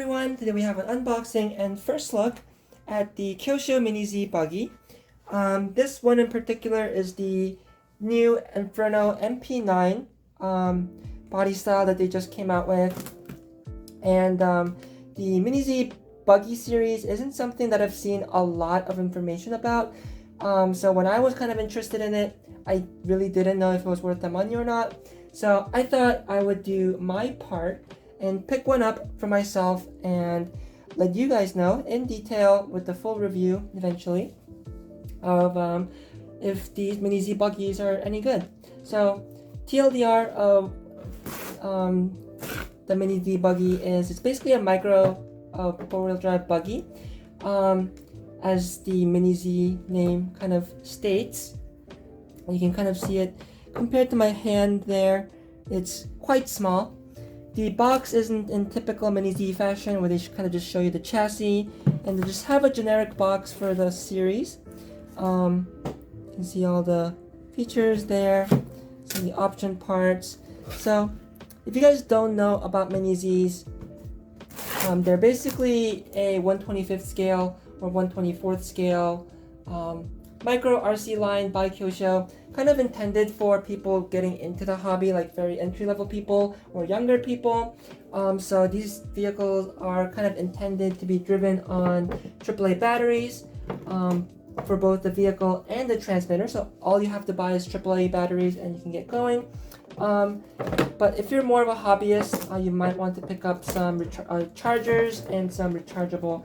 everyone, today we have an unboxing and first look at the Kyosho Mini Z Buggy. This one in particular is the new Inferno MP9 body style that they just came out with. And the Mini Z Buggy series isn't something that I've seen a lot of information about. So when I was kind of interested in it, I really didn't know if it was worth the money or not. So I thought I would do my part and pick one up for myself and let you guys know in detail with the full review eventually of if these Mini Z Buggies are any good. So TLDR of the Mini Z Buggy is it's basically a micro four-wheel drive buggy. As the Mini Z name kind of states, you can kind of see it compared to my hand there. It's quite small. The box isn't in typical Mini Z fashion where they kind of just show you the chassis and they just have a generic box for the series. You can see all the features there, some of the option parts. So if you guys don't know about Mini Zs, they're basically a 1/25th scale or 1/24th scale micro RC line by Kyosho, kind of intended for people getting into the hobby, like very entry-level people or younger people. So these vehicles are kind of intended to be driven on AAA batteries for both the vehicle and the transmitter. So all you have to buy is AAA batteries and you can get going. But if you're more of a hobbyist, you might want to pick up some chargers and some rechargeable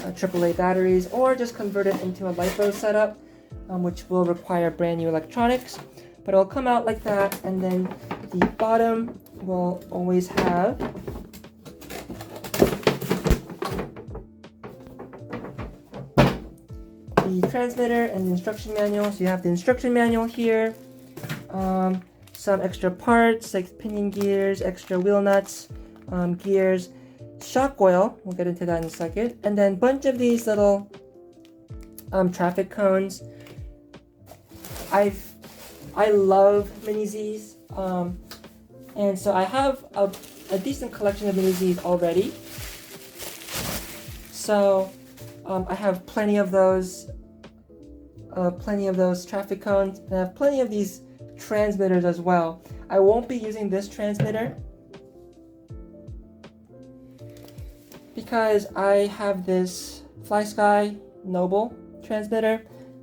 AAA batteries, or just convert it into a LiPo setup, which will require brand new electronics. But it'll come out like that, and then the bottom will always have the transmitter and the instruction manual. So you have the instruction manual here, some extra parts like pinion gears, extra wheel nuts, gears, shock oil, we'll get into that in a second, and then a bunch of these little traffic cones. I love Mini Zs, and so I have a decent collection of Mini Zs already. So I have plenty of those traffic cones, and I have plenty of these transmitters as well. I won't be using this transmitter because I have this FlySky Noble transmitter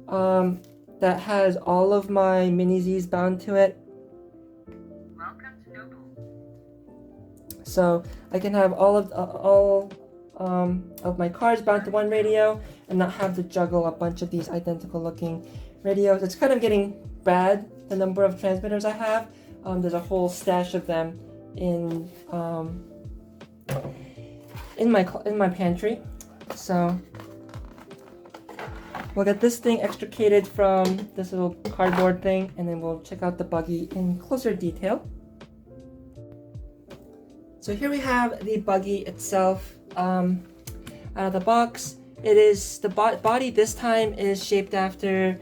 that has all of my Mini Zs bound to it. Welcome to Noble. So I can have all of my cars bound to one radio and not have to juggle a bunch of these identical looking radios. It's kind of getting bad, the number of transmitters I have. There's a whole stash of them in my pantry. So we'll get this thing extricated from this little cardboard thing, and then we'll check out the buggy in closer detail. So here we have the buggy itself out of the box. It is the body this time is shaped after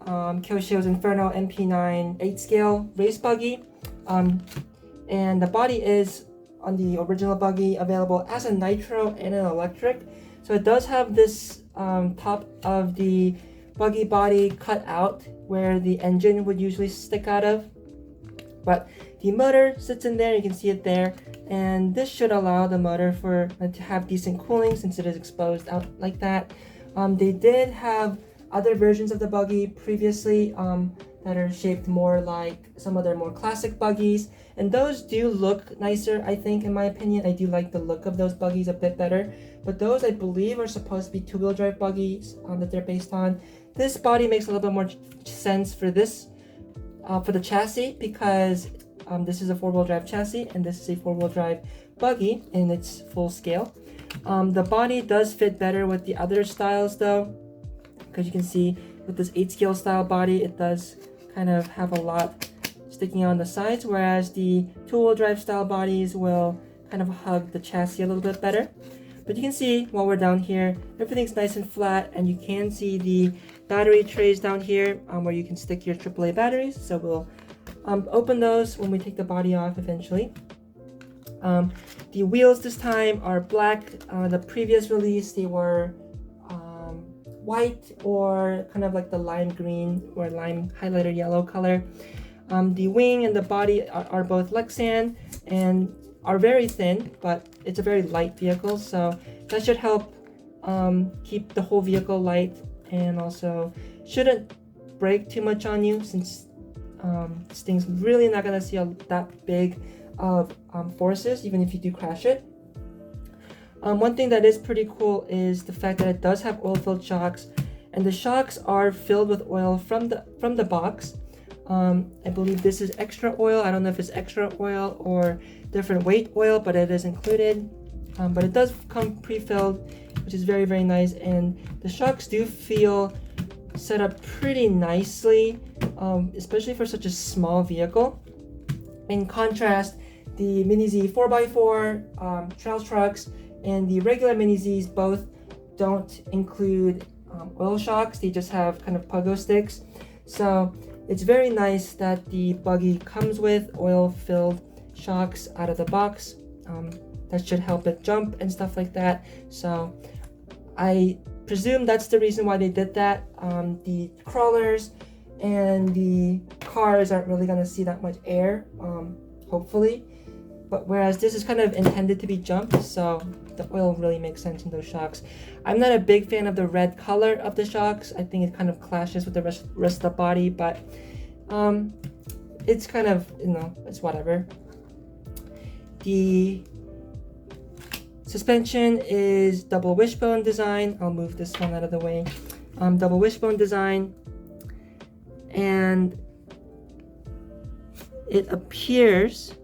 Kyosho's Inferno MP9 8 scale race buggy, and the body is on the original buggy available as a nitro and an electric. So it does have this top of the buggy body cut out where the engine would usually stick out of, but the motor sits in there. You can see it there, and this should allow the motor to have decent cooling since it is exposed out like that. They did have other versions of the buggy previously that are shaped more like some of their more classic buggies, and those do look nicer, I think, in my opinion. I do like the look of those buggies a bit better, but those I believe are supposed to be two-wheel drive buggies that they're based on. This body makes a little bit more sense for this for the chassis, because this is a four-wheel drive chassis and this is a four-wheel drive buggy in its full scale. The body does fit better with the other styles though, because you can see with this 8 scale style body, it does kind of have a lot sticking on the sides, whereas the two-wheel drive style bodies will kind of hug the chassis a little bit better. But you can see while we're down here, everything's nice and flat, and you can see the battery trays down here where you can stick your AAA batteries. So we'll open those when we take the body off eventually. The wheels this time are black. The previous release they were white or kind of like the lime green or lime highlighter yellow color. The wing and the body are both Lexan and are very thin, but it's a very light vehicle, so that should help keep the whole vehicle light, and also shouldn't break too much on you, since this thing's really not gonna see that big of forces even if you do crash it. One thing that is pretty cool is the fact that it does have oil-filled shocks, and the shocks are filled with oil from the box. I believe this is extra oil. I don't know if it's extra oil or different weight oil, but it is included. But it does come pre-filled, which is very, very nice, and the shocks do feel set up pretty nicely, especially for such a small vehicle. In contrast, the Mini Z 4x4 trail trucks and the regular Mini Zs both don't include oil shocks. They just have kind of pogo sticks. So it's very nice that the Buggy comes with oil-filled shocks out of the box. That should help it jump and stuff like that. So I presume that's the reason why they did that. The crawlers and the cars aren't really gonna see that much air, hopefully. But whereas this is kind of intended to be jumped, so the oil really makes sense in those shocks. I'm not a big fan of the red color of the shocks. I think it kind of clashes with the rest of the body, but it's kind of, it's whatever. The suspension is double wishbone design. I'll move this one out of the way. Double wishbone design, and it appears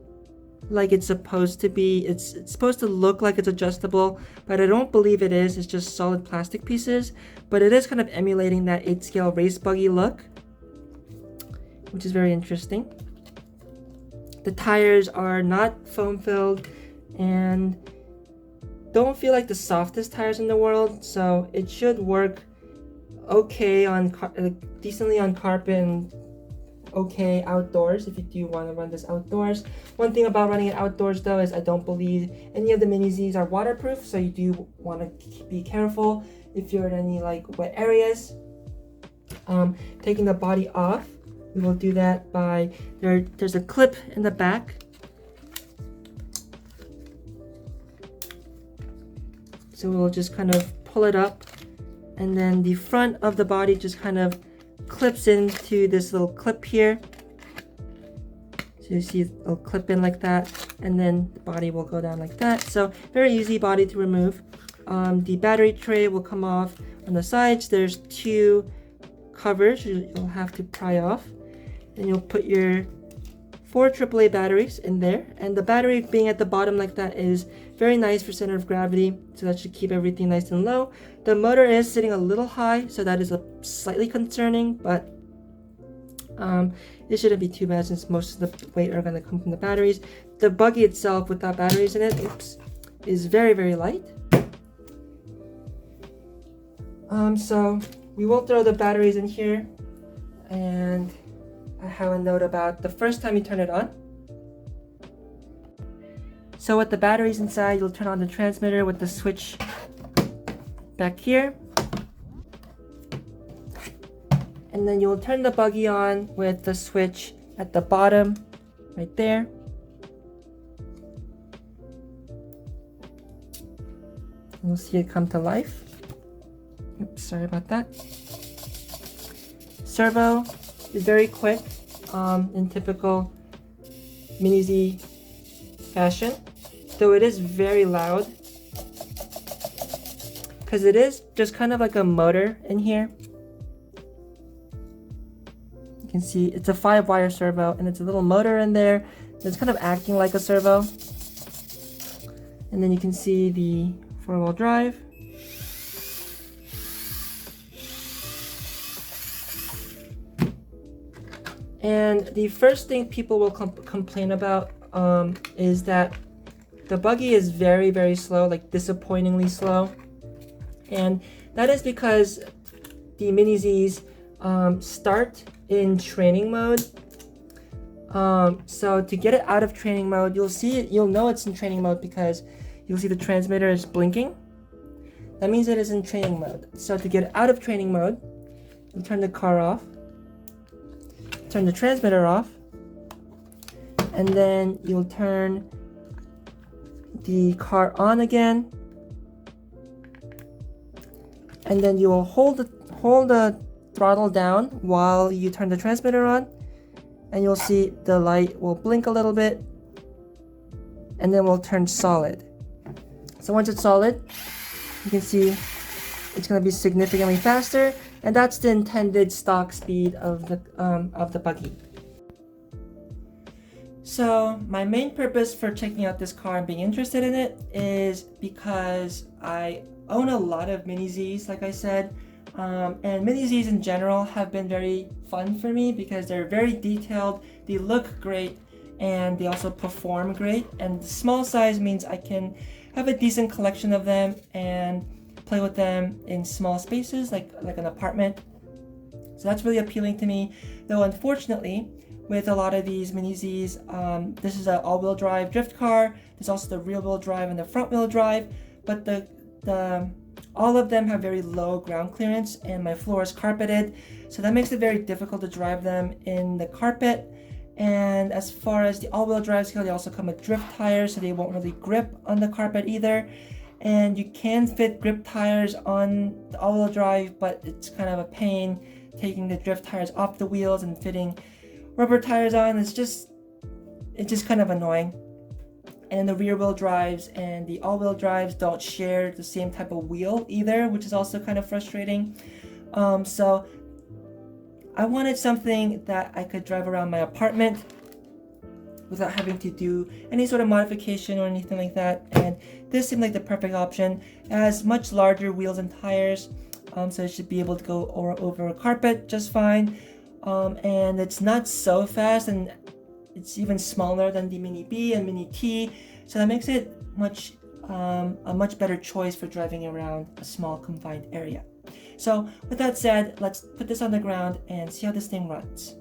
like it's supposed to be. It's supposed to look like it's adjustable, but I don't believe it is. It's just solid plastic pieces, but it is kind of emulating that 8-scale race buggy look, which is very interesting. The tires are not foam filled and don't feel like the softest tires in the world, so it should work okay on decently on carpet and okay outdoors if you do want to run this outdoors. One thing about running it outdoors though is I don't believe any of the Mini Zs are waterproof, so you do want to be careful if you're in any like wet areas. Taking the body off, we will do that by there's a clip in the back. So we'll just kind of pull it up, and then the front of the body just kind of clips into this little clip here. So you see it'll clip in like that, and then the body will go down like that. So very easy body to remove. The battery tray will come off on the sides. There's 2 covers you'll have to pry off, and you'll put your 4 AAA batteries in there, and the battery being at the bottom like that is very nice for center of gravity, so that should keep everything nice and low. The motor is sitting a little high, so that is slightly concerning, but it shouldn't be too bad since most of the weight are going to come from the batteries. The Buggy itself without batteries in it, is very, very light. So we will throw the batteries in here, and I have a note about the first time you turn it on. So with the batteries inside, you'll turn on the transmitter with the switch back here. And then you'll turn the Buggy on with the switch at the bottom, right there. You'll see it come to life. Oops, sorry about that. Servo is very quick, in typical Mini Z fashion, though it is very loud because it is just kind of like a motor in here. You can see it's a 5-wire servo, and it's a little motor in there that's kind of acting like a servo. And then you can see the 4-wheel drive. And the first thing people will complain about is that the Buggy is very, very slow, like disappointingly slow. And that is because the Mini Zs start in training mode. So to get it out of training mode, you'll know it's in training mode because you'll see the transmitter is blinking. That means it is in training mode. So to get out of training mode, you turn the car off, turn the transmitter off, and then you'll turn the car on again, and then you will hold the throttle down while you turn the transmitter on, and you'll see the light will blink a little bit, and then we'll turn solid. So once it's solid, you can see it's going to be significantly faster, and that's the intended stock speed of the Buggy. So my main purpose for checking out this car and being interested in it is because I own a lot of Mini Zs, like I said, and Mini Zs in general have been very fun for me because they're very detailed, they look great, and they also perform great. And small size means I can have a decent collection of them and play with them in small spaces like an apartment. So that's really appealing to me. Though unfortunately, with a lot of these Mini Zs, this is an all-wheel drive drift car. There's also the rear-wheel drive and the front-wheel drive, but all of them have very low ground clearance, and my floor is carpeted, so that makes it very difficult to drive them in the carpet. And as far as the all-wheel drives go, they also come with drift tires, so they won't really grip on the carpet either. And you can fit grip tires on the all-wheel drive, but it's kind of a pain taking the drift tires off the wheels and fitting rubber tires on. It's just kind of annoying. And the rear wheel drives and the all-wheel drives don't share the same type of wheel either, which is also kind of frustrating. So I wanted something that I could drive around my apartment without having to do any sort of modification or anything like that, and this seemed like the perfect option. It has much larger wheels and tires, so it should be able to go over a carpet just fine, and it's not so fast, and it's even smaller than the Mini B and Mini T, so that makes it a much better choice for driving around a small confined area. So with that said, let's put this on the ground and see how this thing runs.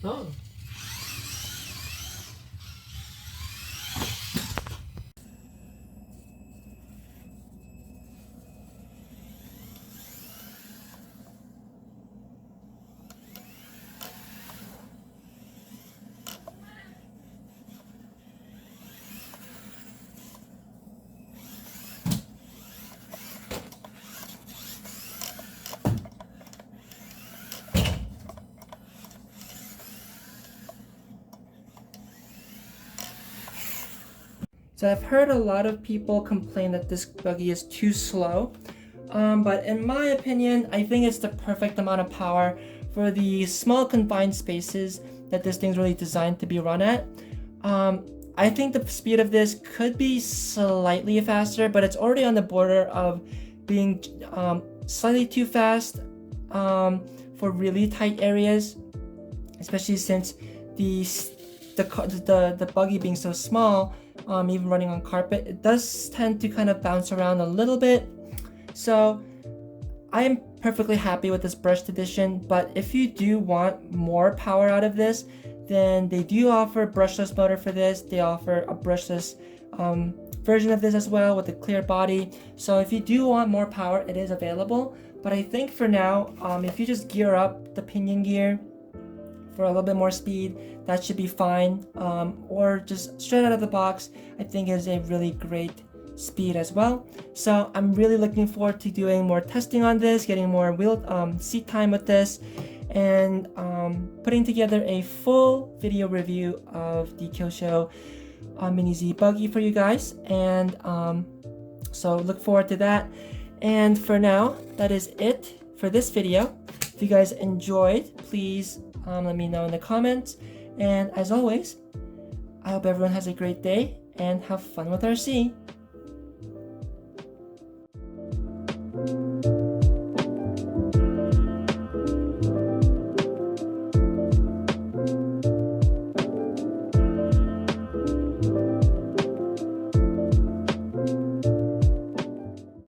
Oh. So I've heard a lot of people complain that this buggy is too slow, but in my opinion, I think it's the perfect amount of power for the small confined spaces that this thing's really designed to be run at. I think the speed of this could be slightly faster, but it's already on the border of being slightly too fast for really tight areas, especially since the buggy being so small. Even running on carpet, it does tend to kind of bounce around a little bit. So I am perfectly happy with this brushed edition, but if you do want more power out of this, then they do offer a brushless motor for this. They offer a brushless version of this as well with a clear body. So if you do want more power, it is available. But I think for now, if you just gear up the pinion gear for a little bit more speed, that should be fine. Or just straight out of the box, I think is a really great speed as well. So I'm really looking forward to doing more testing on this, getting more wheel seat time with this, and putting together a full video review of the Kyosho Mini Z Buggy for you guys. And so look forward to that. And for now, that is it for this video. If you guys enjoyed, please let me know in the comments. And as always, I hope everyone has a great day and have fun with RC.